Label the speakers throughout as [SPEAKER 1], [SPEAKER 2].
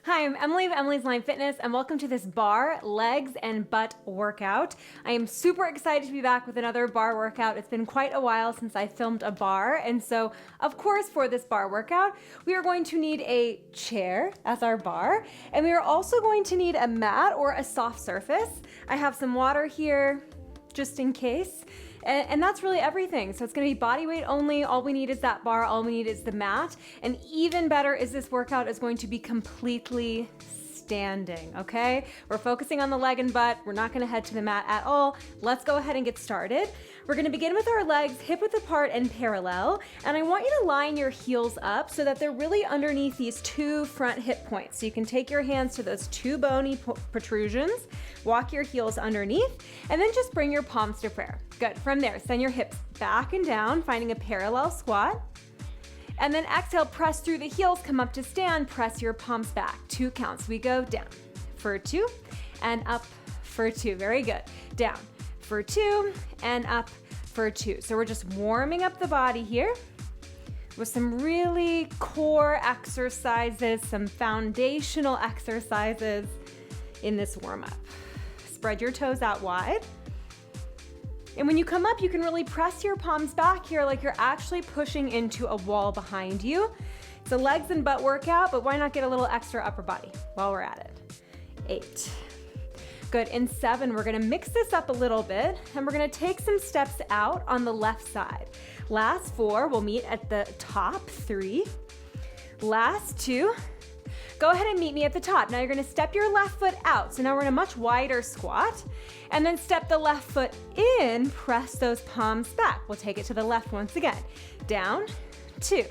[SPEAKER 1] Hi, I'm Emily of Emily's Line Fitness, and welcome to this bar, legs, and butt workout. I am super excited to be back with another bar workout. It's been quite a while since I filmed a bar, and so, of course, for this bar workout, we are going to need a chair as our bar, and we are also going to need a mat or a soft surface. I have some water here, just in case. And that's really everything. So it's gonna be body weight only. All we need is that bar, all we need is the mat. And even better is this workout is going to be completely standing, okay? We're focusing on the leg and butt. We're not gonna head to the mat at all. Let's go ahead and get started. We're gonna begin with our legs hip width apart and parallel. And I want you to line your heels up so that they're really underneath these two front hip points. So you can take your hands to those two bony protrusions, walk your heels underneath, and then just bring your palms to prayer. Good. From there, send your hips back and down, finding a parallel squat. And then exhale, press through the heels, come up to stand, press your palms back. 2 counts. We go down for 2 and up for 2. Very good. Down for 2 and up for 2. So we're just warming up the body here with some really core exercises, some foundational exercises in this warm up. Spread your toes out wide. And when you come up, you can really press your palms back here like you're actually pushing into a wall behind you. It's a legs and butt workout, but why not get a little extra upper body while we're at it? 8. Good. In 7, we're gonna mix this up a little bit, and we're gonna take some steps out on the left side. Last 4, we'll meet at the top. 3. Last 2. Go ahead and meet me at the top. Now you're gonna step your left foot out. So now we're in a much wider squat. And then step the left foot in, press those palms back. We'll take it to the left once again. Down, 2,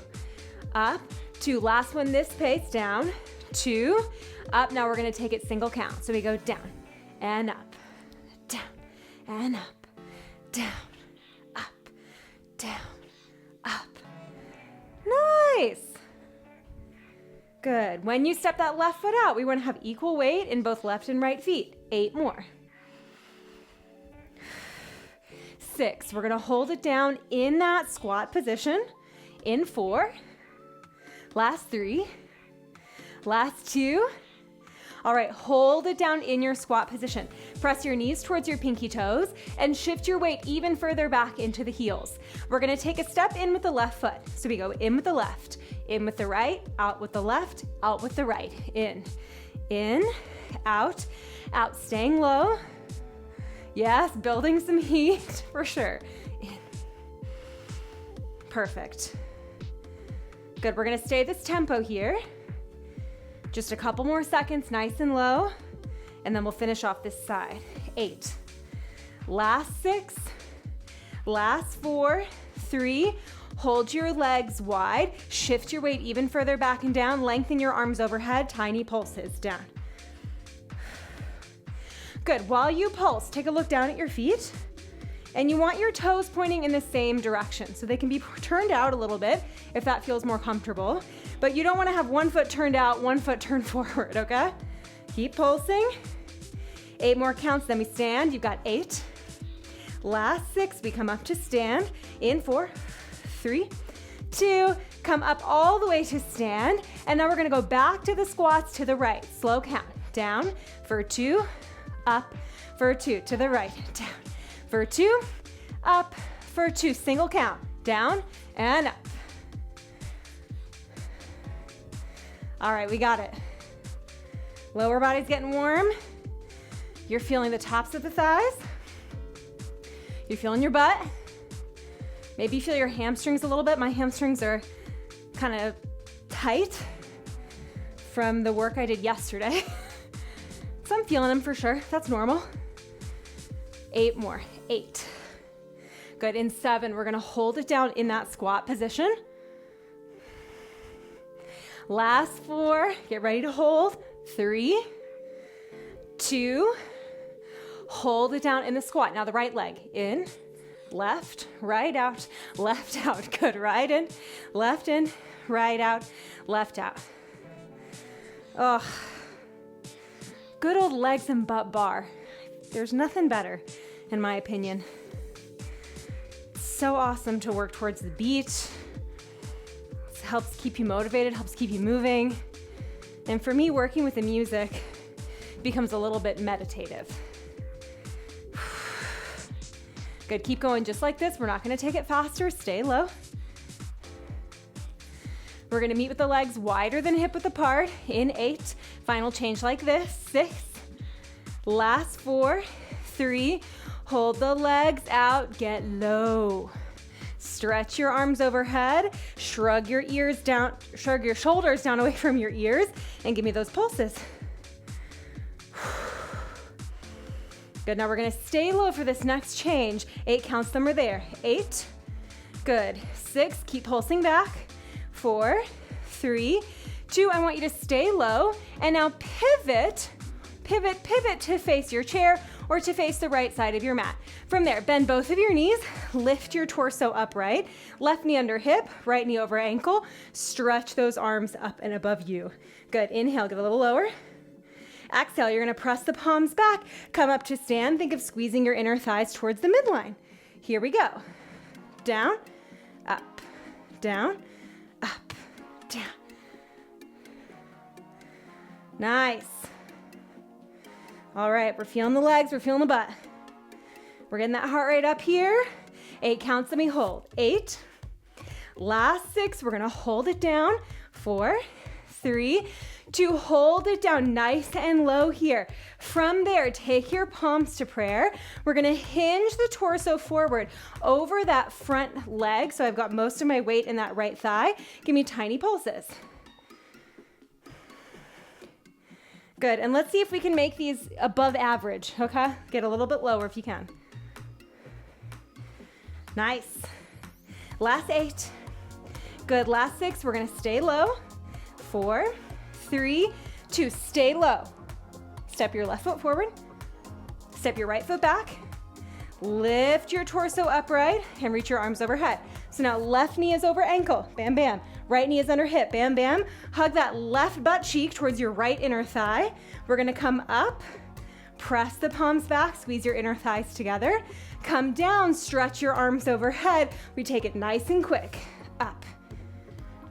[SPEAKER 1] up, 2. Last one this pace, down, 2, up. Now we're gonna take it single count. So we go down and up, down and up, down, up, down, up. Nice. Good. When you step that left foot out, we want to have equal weight in both left and right feet. 8 more. 6. We're going to hold it down in that squat position. In 4. Last 3. Last 2. All right, hold it down in your squat position. Press your knees towards your pinky toes and shift your weight even further back into the heels. We're gonna take a step in with the left foot. So we go in with the left, in with the right, out with the left, out with the right. In, out, out, staying low. Yes, building some heat for sure. In. Perfect. Good, we're gonna stay this tempo here. Just a couple more seconds, nice and low, and then we'll finish off this side. 8. Last 6. Last 4. 3. Hold your legs wide. Shift your weight even further back and down. Lengthen your arms overhead. Tiny pulses down. Good. While you pulse, take a look down at your feet. And you want your toes pointing in the same direction. So they can be turned out a little bit if that feels more comfortable. But you don't want to have one foot turned out, one foot turned forward, okay? Keep pulsing. 8 more counts, then we stand. You've got 8. Last 6, we come up to stand. In 4, 3, 2, come up all the way to stand. And now we're gonna go back to the squats to the right. Slow count. Down for 2, up for 2, to the right, down. For 2, up for 2, single count, down and up. All right, we got it. Lower body's getting warm. You're feeling the tops of the thighs. You're feeling your butt. Maybe you feel your hamstrings a little bit. My hamstrings are kind of tight from the work I did yesterday. So I'm feeling them for sure. That's normal. 8 more. 8. Good. In 7, we're going to hold it down in that squat position. Last 4. Get ready to hold. 3, 2. Hold it down in the squat. Now the right leg. In, left, right out, left out. Good. Right in, right out, left out. Oh, good old legs and butt bar. There's nothing better, in my opinion. It's so awesome to work towards the beat. It helps keep you motivated, helps keep you moving. And for me, working with the music becomes a little bit meditative. Good, keep going just like this. We're not gonna take it faster, stay low. We're gonna meet with the legs wider than hip width apart in 8. Final change like this, 6. Last 4, 3. Hold the legs out, get low. Stretch your arms overhead, shrug your ears down, shrug your shoulders down away from your ears, and give me those pulses. Good, now we're gonna stay low for this next change. 8 counts, them are there. 8, good. 6, keep pulsing back. 4, 3, 2, I want you to stay low, and now pivot to face your chair or to face the right side of your mat. From there, bend both of your knees, lift your torso upright, left knee under hip, right knee over ankle, stretch those arms up and above you. Good, inhale, get a little lower. Exhale, you're gonna press the palms back, come up to stand, think of squeezing your inner thighs towards the midline. Here we go. Down, up, down, up, down. Nice. All right, we're feeling the legs, we're feeling the butt. We're getting that heart rate up here. 8 counts, let me hold. 8. Last 6, we're gonna hold it down. 4, 3, 2, hold it down nice and low here. From there, take your palms to prayer. We're gonna hinge the torso forward over that front leg. So I've got most of my weight in that right thigh. Give me tiny pulses. Good, and let's see if we can make these above average, okay? Get a little bit lower if you can. Nice. Last 8. Good, last 6, we're gonna stay low. 4, 3, 2, stay low. Step your left foot forward. Step your right foot back. Lift your torso upright and reach your arms overhead. So now left knee is over ankle, bam, bam. Right knee is under hip, bam, bam. Hug that left butt cheek towards your right inner thigh. We're gonna come up, press the palms back, squeeze your inner thighs together. Come down, stretch your arms overhead. We take it nice and quick. Up.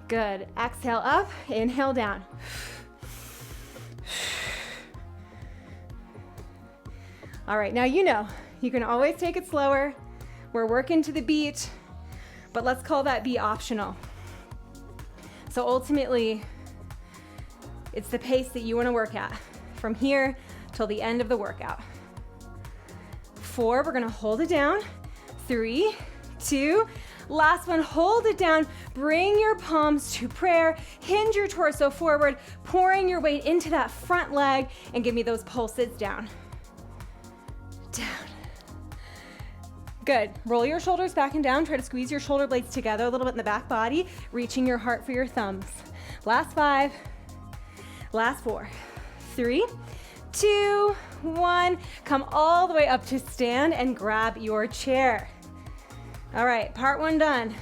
[SPEAKER 1] Good. Exhale up, inhale down. All right, now you know, you can always take it slower. We're working to the beat, but let's call that beat optional. So ultimately, it's the pace that you want to work at from here till the end of the workout. 4, we're gonna hold it down. 3, 2, last one, hold it down. Bring your palms to prayer. Hinge your torso forward, pouring your weight into that front leg, and give me those pulses down. Down. Good. Roll your shoulders back and down. Try to squeeze your shoulder blades together a little bit in the back body, reaching your heart for your thumbs. Last 5. Last 4. 3, 2, 1. Come all the way up to stand and grab your chair. All right, part 1 done.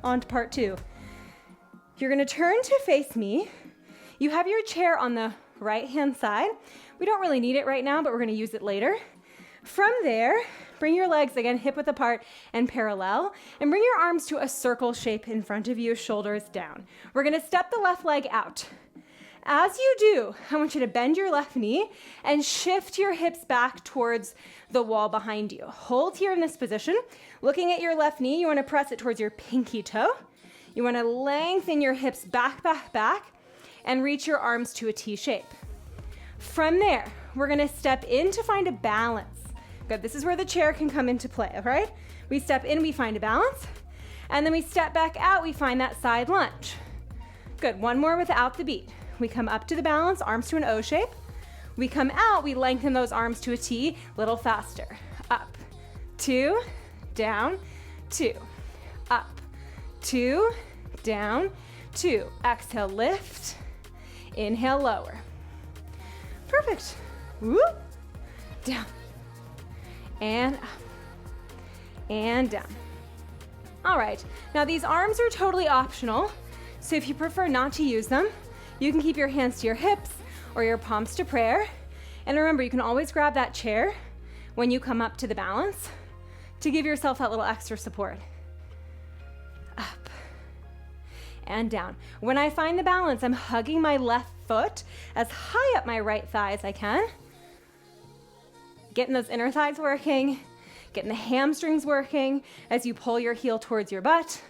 [SPEAKER 1] On to part 2. You're gonna turn to face me. You have your chair on the right-hand side. We don't really need it right now, but we're gonna use it later. From there, bring your legs, again, hip width apart and parallel, and bring your arms to a circle shape in front of you, shoulders down. We're gonna step the left leg out. As you do, I want you to bend your left knee and shift your hips back towards the wall behind you. Hold here in this position. Looking at your left knee, you wanna press it towards your pinky toe. You wanna lengthen your hips back, back, back, and reach your arms to a T shape. From there, we're gonna step in to find a balance. Good, this is where the chair can come into play, all right? We step in, we find a balance, and then we step back out, we find that side lunge. Good, one more without the beat. We come up to the balance, arms to an O shape. We come out, we lengthen those arms to a T, little faster. Up, 2, down, 2, up, 2, down, 2. Exhale, lift, inhale, lower. Perfect. Whoop, down, and up, and down. All right, now these arms are totally optional, so if you prefer not to use them, you can keep your hands to your hips or your palms to prayer. And remember, you can always grab that chair when you come up to the balance to give yourself that little extra support. Up and down. When I find the balance, I'm hugging my left foot as high up my right thigh as I can. Getting those inner thighs working, getting the hamstrings working as you pull your heel towards your butt.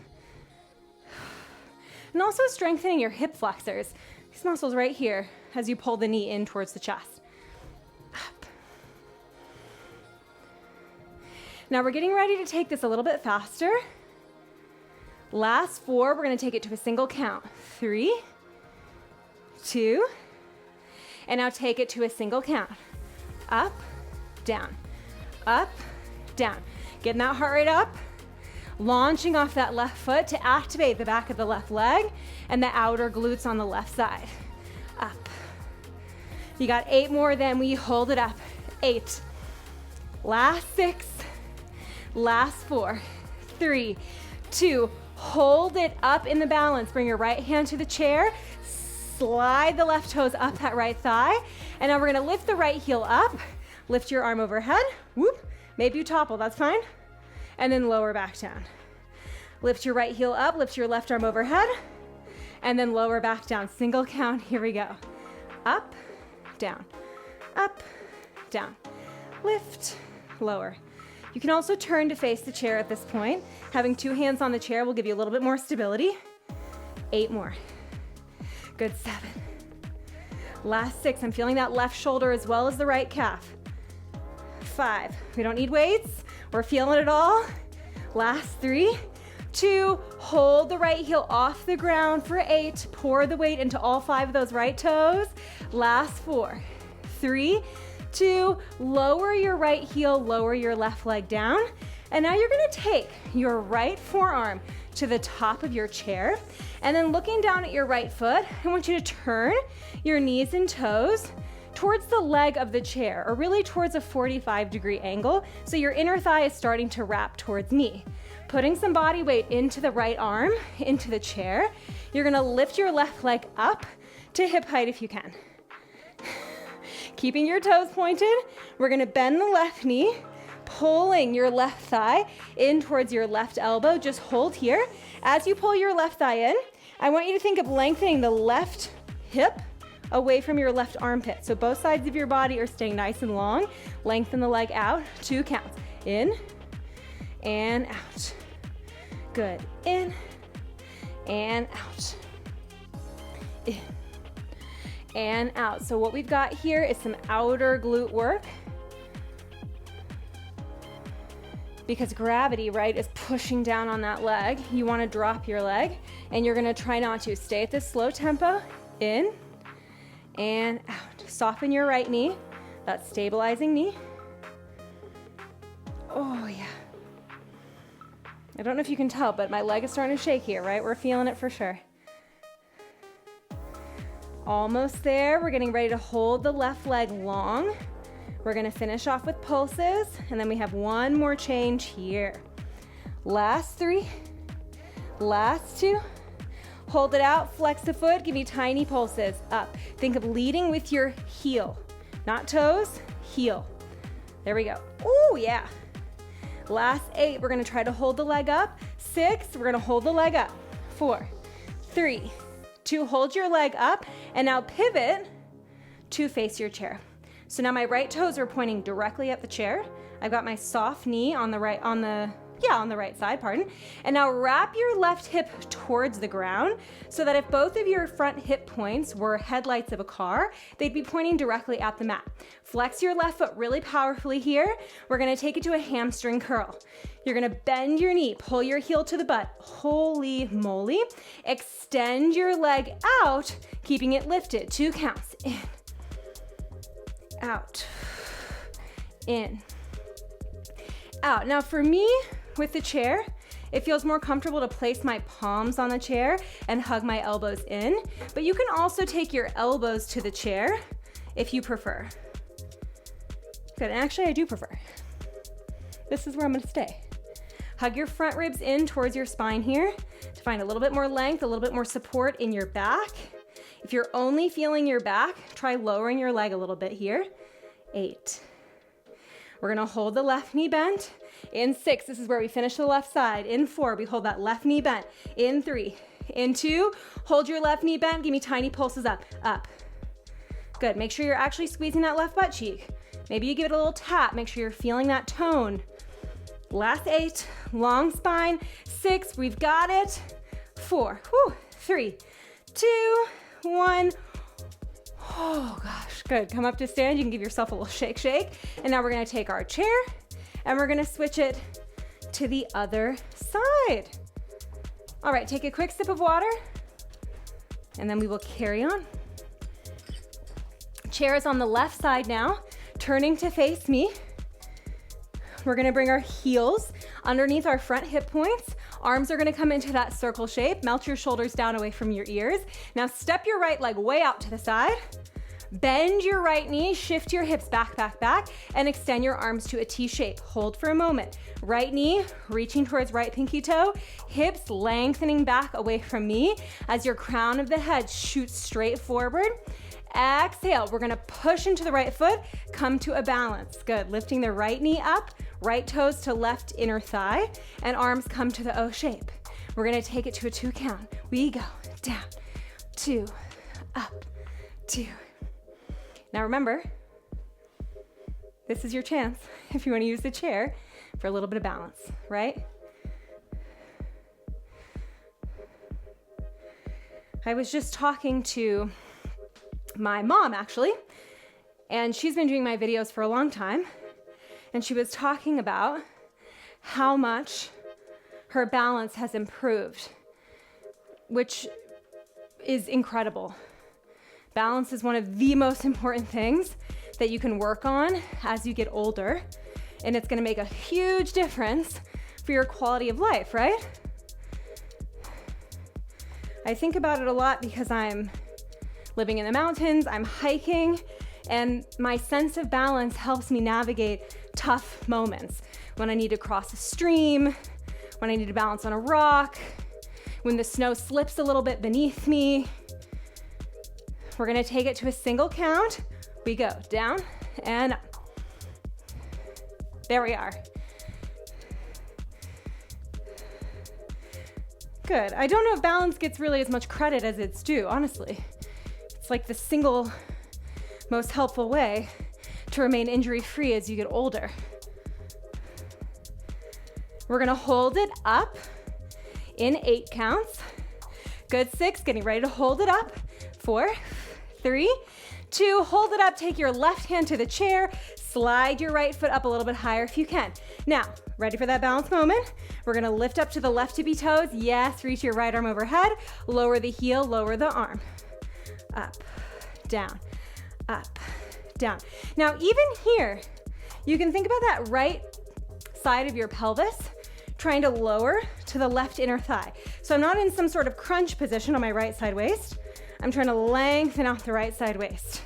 [SPEAKER 1] And also strengthening your hip flexors, these muscles right here, as you pull the knee in towards the chest. Up. Now we're getting ready to take this a little bit faster. Last 4, we're gonna take it to a single count. 3, 2, and now take it to a single count. Up, down, up, down. Getting that heart rate up, launching off that left foot to activate the back of the left leg and the outer glutes on the left side. Up. You got 8 more, then we hold it up. 8. Last 6. Last 4. 3, 2, hold it up in the balance. Bring your right hand to the chair. Slide the left toes up that right thigh. And now we're gonna lift the right heel up. Lift your arm overhead. Whoop. Maybe you topple, that's fine. And then lower back down. Lift your right heel up, lift your left arm overhead, and then lower back down. Single count, here we go. Up, down, up, down. Lift, lower. You can also turn to face the chair at this point. Having 2 hands on the chair will give you a little bit more stability. 8 more. Good, 7. Last 6, I'm feeling that left shoulder as well as the right calf. 5, we don't need weights. We're feeling it all. Last 3, 2, hold the right heel off the ground for 8. Pour the weight into all 5 of those right toes. Last 4, 3, 2, lower your right heel, lower your left leg down. And now you're gonna take your right forearm to the top of your chair. And then looking down at your right foot, I want you to turn your knees and toes towards the leg of the chair, or really towards a 45-degree angle, so your inner thigh is starting to wrap towards me. Putting some body weight into the right arm, into the chair. You're gonna lift your left leg up to hip height if you can. Keeping your toes pointed, we're gonna bend the left knee, pulling your left thigh in towards your left elbow. Just hold here. As you pull your left thigh in, I want you to think of lengthening the left hip away from your left armpit. So both sides of your body are staying nice and long. Lengthen the leg out. 2 counts. In and out. Good. In and out. In and out. So what we've got here is some outer glute work. Because gravity, right, is pushing down on that leg. You want to drop your leg, and you're going to try not to. Stay at this slow tempo. In and out. Soften your right knee, that stabilizing knee. Oh yeah. I don't know if you can tell, but my leg is starting to shake here, right? We're feeling it for sure. Almost there. We're getting ready to hold the left leg long. We're gonna finish off with pulses, and then we have 1 more change here. Last 3, last 2. Hold it out, flex the foot, give me tiny pulses. Up. Think of leading with your heel. Not toes, heel. There we go. Ooh, yeah. Last 8, we're gonna try to hold the leg up. 6, we're gonna hold the leg up. 4, 3, 2, hold your leg up, and now pivot to face your chair. So now my right toes are pointing directly at the chair. I've got my soft knee on the right side, pardon. And now wrap your left hip towards the ground so that if both of your front hip points were headlights of a car, they'd be pointing directly at the mat. Flex your left foot really powerfully here. We're gonna take it to a hamstring curl. You're gonna bend your knee, pull your heel to the butt. Holy moly. Extend your leg out, keeping it lifted. 2 counts. In, out, in, out. Now for me, with the chair, it feels more comfortable to place my palms on the chair and hug my elbows in, but you can also take your elbows to the chair if you prefer. Good, and actually I do prefer. This is where I'm gonna stay. Hug your front ribs in towards your spine here to find a little bit more length, a little bit more support in your back. If you're only feeling your back, try lowering your leg a little bit here. 8. We're gonna hold the left knee bent. In 6, this is where we finish the left side. In 4, we hold that left knee bent. In 3, into, hold your left knee bent, give me tiny pulses up, up. Good, make sure you're actually squeezing that left butt cheek. Maybe you give it a little tap, make sure you're feeling that tone. Last 8, long spine. 6, we've got it. 4, 3, 2, 1. Oh gosh, good. Come up to stand, you can give yourself a little shake, shake. And now we're gonna take our chair and we're gonna switch it to the other side. All right, take a quick sip of water and then we will carry on. Chair is on the left side now, turning to face me. We're gonna bring our heels underneath our front hip points. Arms are gonna come into that circle shape. Melt your shoulders down away from your ears. Now step your right leg way out to the side. Bend your right knee, shift your hips back, back, back, and extend your arms to a T shape. Hold for a moment. Right knee reaching towards right pinky toe, hips lengthening back away from me as your crown of the head shoots straight forward. Exhale, we're gonna push into the right foot, come to a balance. Good, lifting the right knee up, right toes to left inner thigh, and arms come to the O shape. We're gonna take it to a 2 count. We go down, 2, up, 2. Now remember, this is your chance if you wanna use the chair for a little bit of balance, right? I was just talking to my mom actually, and she's been doing my videos for a long time, and she was talking about how much her balance has improved, which is incredible. Balance is one of the most important things that you can work on as you get older, and it's gonna make a huge difference for your quality of life, right? I think about it a lot because I'm living in the mountains, I'm hiking, and my sense of balance helps me navigate tough moments. When I need to cross a stream, when I need to balance on a rock, when the snow slips a little bit beneath me. We're gonna take it to a single count. We go down and up. There we are. Good. I don't know if balance gets really as much credit as it's due, honestly. It's like the single most helpful way to remain injury-free as you get older. We're gonna hold it up in 8 counts. Good, 6, getting ready to hold it up. 4, 3, 2, hold it up, take your left hand to the chair, slide your right foot up a little bit higher if you can. Now, ready for that balance moment? We're gonna lift up to the left tippy toes. Yes, reach your right arm overhead, lower the heel, lower the arm. Up, down, up, down. Now, even here, you can think about that right side of your pelvis trying to lower to the left inner thigh. So I'm not in some sort of crunch position on my right side waist. I'm trying to lengthen out the right side waist.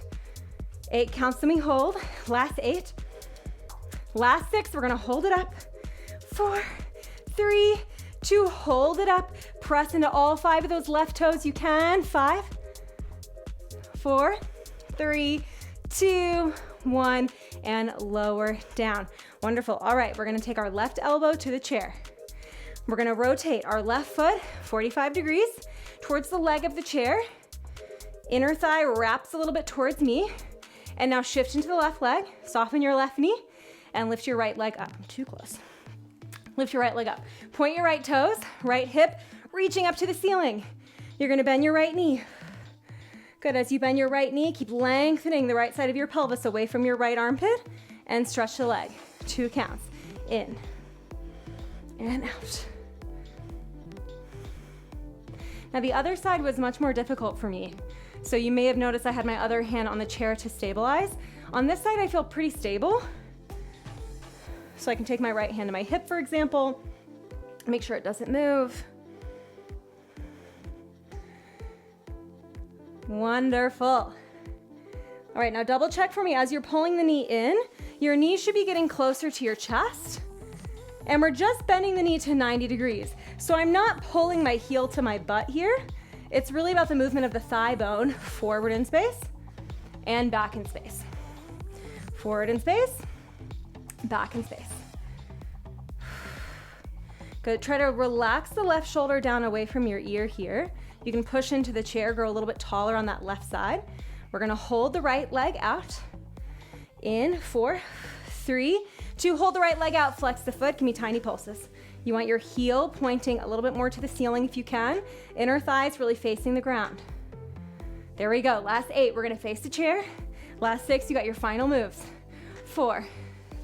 [SPEAKER 1] 8 counts and we hold. Last 8. Last 6, we're gonna hold it up. 4, 3, 2, hold it up. Press into all 5 of those left toes you can. 5, 4, 3, 2, 1, and lower down. Wonderful. All right, we're gonna take our left elbow to the chair. We're gonna rotate our left foot 45 degrees towards the leg of the chair. Inner thigh wraps a little bit towards me. And now shift into the left leg, soften your left knee, and lift your right leg up. Too close. Lift your right leg up. Point your right toes, right hip, reaching up to the ceiling. You're gonna bend your right knee. Good, as you bend your right knee, keep lengthening the right side of your pelvis away from your right armpit, and stretch the leg. 2 counts. In and out. Now the other side was much more difficult for me. So you may have noticed I had my other hand on the chair to stabilize. On this side, I feel pretty stable. So I can take my right hand to my hip, for example, make sure it doesn't move. Wonderful. All right, now double check for me. As you're pulling the knee in, your knee should be getting closer to your chest. And we're just bending the knee to 90 degrees. So I'm not pulling my heel to my butt here. It's really about the movement of the thigh bone forward in space and back in space. Forward in space, back in space. Good. Try to relax the left shoulder down away from your ear here. You can push into the chair, grow a little bit taller on that left side. We're gonna hold the right leg out. In 4, 3, 2, hold the right leg out, flex the foot, give me tiny pulses. You want your heel pointing a little bit more to the ceiling if you can. Inner thighs really facing the ground. There we go. Last 8, we're gonna face the chair. Last 6, you got your final moves. 4,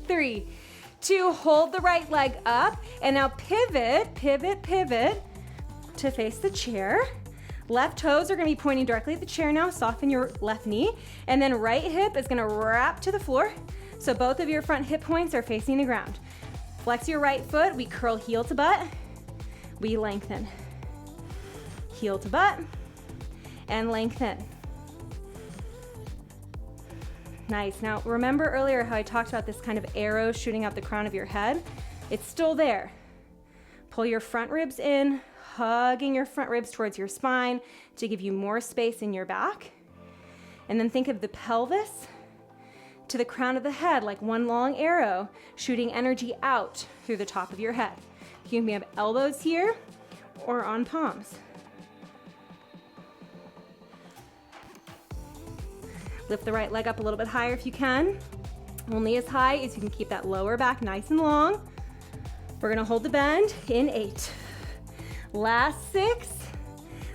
[SPEAKER 1] 3, 2, hold the right leg up, and now pivot, pivot, pivot to face the chair. Left toes are gonna be pointing directly at the chair now, soften your left knee, and then right hip is gonna wrap to the floor, so both of your front hip points are facing the ground. Flex your right foot, we curl heel to butt, we lengthen. Heel to butt, and lengthen. Nice. Now remember earlier how I talked about this kind of arrow shooting out the crown of your head? It's still there. Pull your front ribs in, hugging your front ribs towards your spine to give you more space in your back. And then think of the pelvis to the crown of the head like one long arrow shooting energy out through the top of your head. You can have elbows here or on palms. Lift the right leg up a little bit higher if you can. Only as high as you can keep that lower back nice and long. We're gonna hold the bend in 8. Last 6,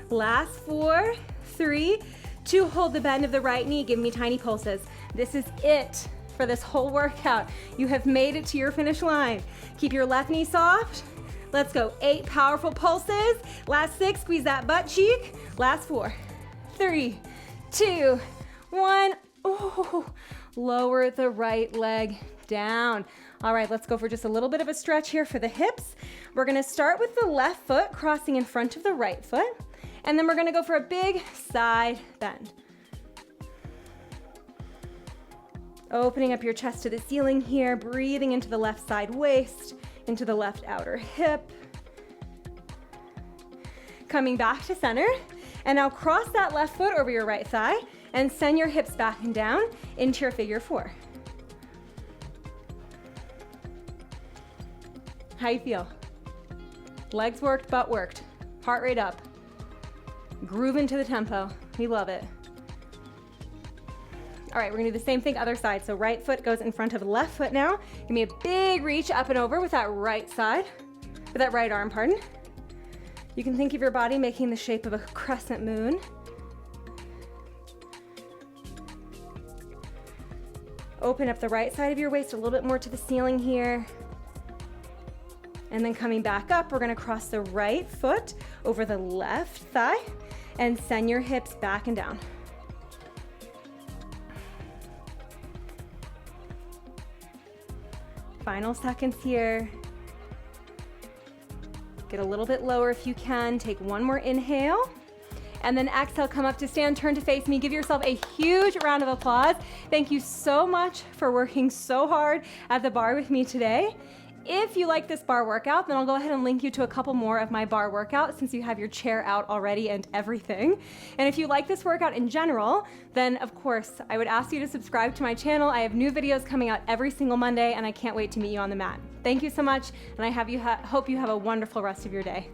[SPEAKER 1] last 4, 3, 2, hold the bend of the right knee, give me tiny pulses. This is it for this whole workout. You have made it to your finish line. Keep your left knee soft. Let's go, 8 powerful pulses. Last 6, squeeze that butt cheek. Last 4, 3, 2, 1. Oh, lower the right leg down. All right, let's go for just a little bit of a stretch here for the hips. We're gonna start with the left foot crossing in front of the right foot, and then we're gonna go for a big side bend. Opening up your chest to the ceiling here, breathing into the left side waist, into the left outer hip. Coming back to center, and now cross that left foot over your right thigh and send your hips back and down into your figure 4. How you feel? Legs worked, butt worked. Heart rate up. Groove into the tempo. We love it. All right, we're gonna do the same thing other side. So right foot goes in front of left foot now. Give me a big reach up and over with that right side, with that right arm, pardon. You can think of your body making the shape of a crescent moon. Open up the right side of your waist a little bit more to the ceiling here. And then coming back up, we're gonna cross the right foot over the left thigh and send your hips back and down. Final seconds here. Get a little bit lower if you can. Take one more inhale. And then exhale, come up to stand, turn to face me. Give yourself a huge round of applause. Thank you so much for working so hard at the bar with me today. If you like this bar workout, then I'll go ahead and link you to a couple more of my bar workouts since you have your chair out already and everything. And if you like this workout in general, then of course, I would ask you to subscribe to my channel. I have new videos coming out every single Monday, and I can't wait to meet you on the mat. Thank you so much, and I hope you have a wonderful rest of your day.